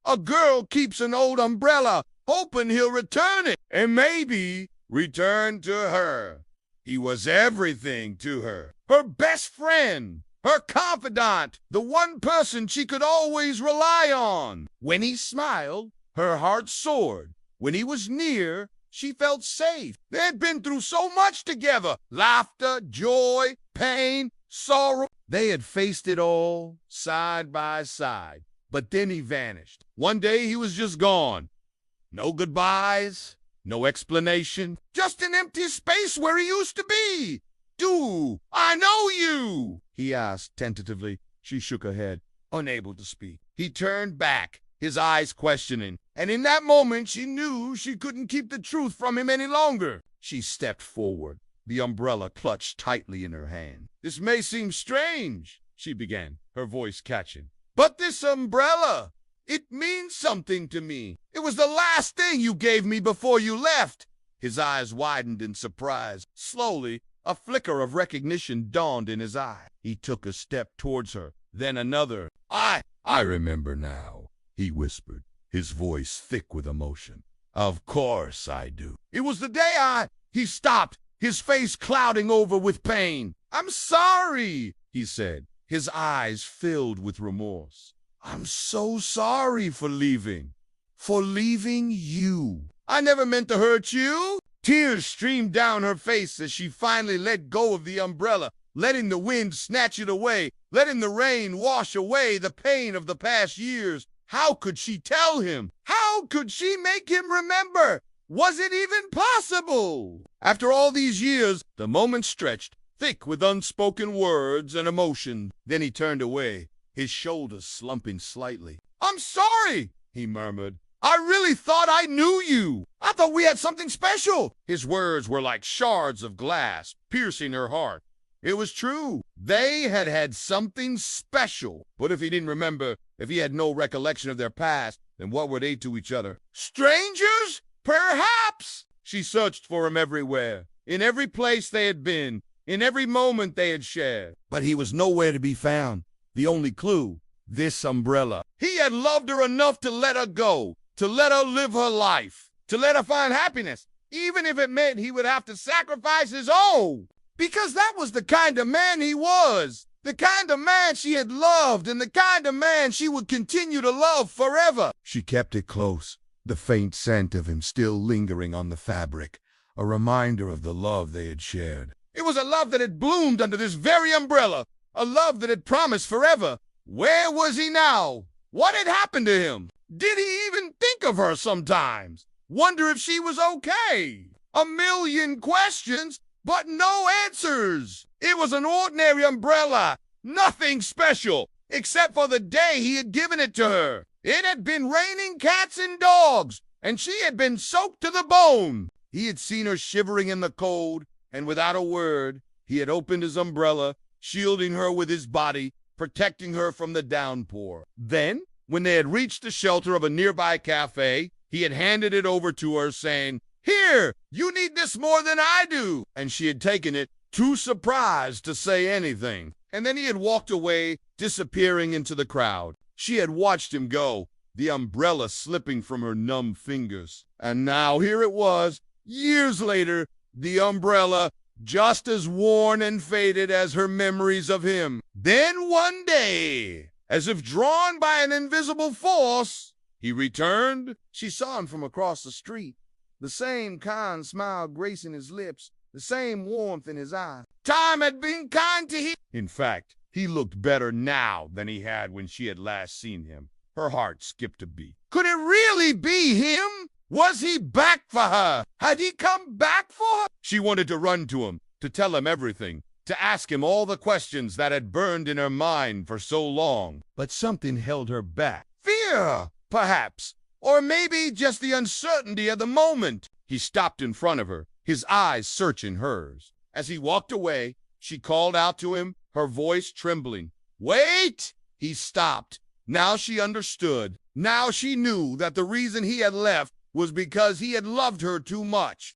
A girl keeps an old umbrella, hoping he'll return it, and maybe return to her. He was everything to her. Her best friend, her confidant, the one person she could always rely on. When he smiled, her heart soared. When he was near, she felt safe. They had been through so much together. Laughter, joy, pain, sorrow. They had faced it all side by side. But then he vanished. One day he was just gone. No goodbyes, no explanation. Just an empty space where he used to be. Do I know you? He asked tentatively. She shook her head, unable to speak. He turned back, his eyes questioning. And in that moment, she knew she couldn't keep the truth from him any longer. She stepped forward, the umbrella clutched tightly in her hand. This may seem strange, she began, her voice catching. But this umbrella, it means something to me. It was the last thing you gave me before you left. His eyes widened in surprise. Slowly, a flicker of recognition dawned in his eye. He took a step towards her, then another. I remember now, he whispered, his voice thick with emotion. Of course I do. It was the day He stopped, his face clouding over with pain. I'm sorry, he said, his eyes filled with remorse. I'm so sorry for leaving you. I never meant to hurt you. Tears streamed down her face as she finally let go of the umbrella, letting the wind snatch it away, letting the rain wash away the pain of the past years. How could she tell him? How could she make him remember? Was it even possible? After all these years, the moment stretched, thick with unspoken words and emotion. Then he turned away, his shoulders slumping slightly. I'm sorry, he murmured. I really thought I knew you. I thought we had something special. His words were like shards of glass, piercing her heart. It was true. They had had something special. But if he didn't remember, if he had no recollection of their past, then what were they to each other? Strangers? Perhaps. She searched for him everywhere, in every place they had been, in every moment they had shared. But he was nowhere to be found. The only clue, this umbrella. He had loved her enough to let her go, to let her live her life, to let her find happiness, even if it meant he would have to sacrifice his own. Because that was the kind of man he was, the kind of man she had loved, and the kind of man she would continue to love forever. She kept it close, the faint scent of him still lingering on the fabric, a reminder of the love they had shared. It was a love that had bloomed under this very umbrella, a love that had promised forever. Where was he now? What had happened to him? Did he even think of her sometimes? Wonder if she was okay? A million questions, but no answers. It was an ordinary umbrella, nothing special, except for the day he had given it to her. It had been raining cats and dogs, and she had been soaked to the bone. He had seen her shivering in the cold, and without a word, he had opened his umbrella, shielding her with his body, protecting her from the downpour. Then, when they had reached the shelter of a nearby cafe, he had handed it over to her, saying, Here, you need this more than I do. And she had taken it, too surprised to say anything. And then he had walked away, disappearing into the crowd. She had watched him go, the umbrella slipping from her numb fingers. And now here it was, years later, the umbrella, just as worn and faded as her memories of him. Then one day, as if drawn by an invisible force, he returned. She saw him from across the street, the same kind smile gracing his lips, the same warmth in his eyes. Time had been kind to him. In fact, he looked better now than he had when she had last seen him. Her heart skipped a beat. Could it really be him? Was he back for her? Had he come back for her? She wanted to run to him, to tell him everything, to ask him all the questions that had burned in her mind for so long. But something held her back. Fear, perhaps, or maybe just the uncertainty of the moment. He stopped in front of her, his eyes searching hers. As he walked away, she called out to him, her voice trembling. Wait! He stopped. Now she understood. Now she knew that the reason he had left was because he had loved her too much.